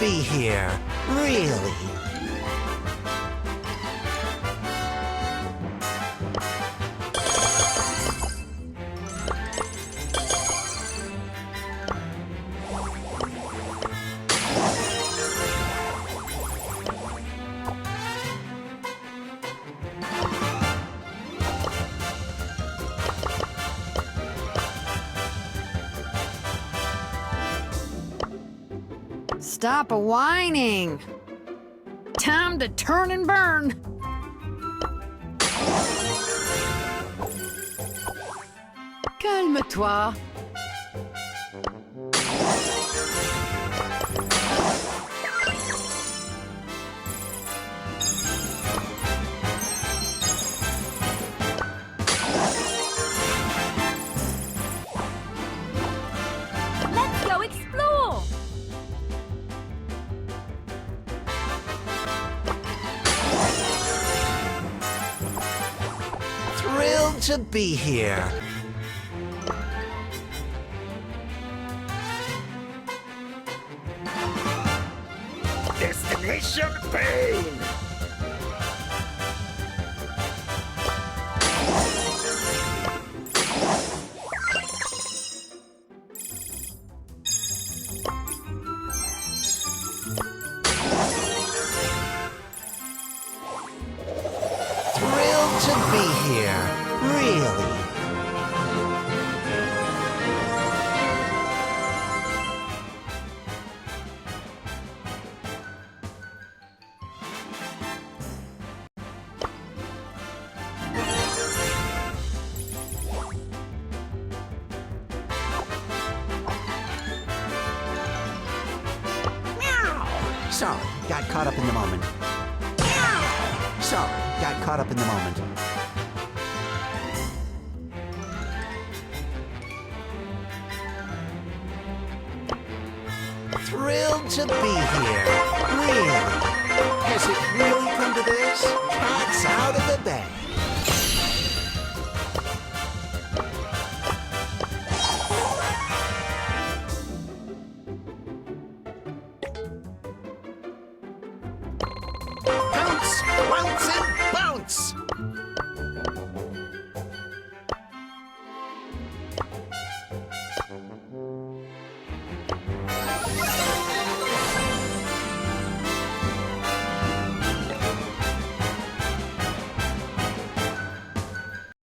be here, really. Stop whining. Time to turn and burn. Calme-toi. Let's go explore! Thrilled to be here. Destination Pain! Thrilled to be here, really. Sorry, got caught up in the moment. Sorry, got caught up in the moment. Thrilled to be here, really.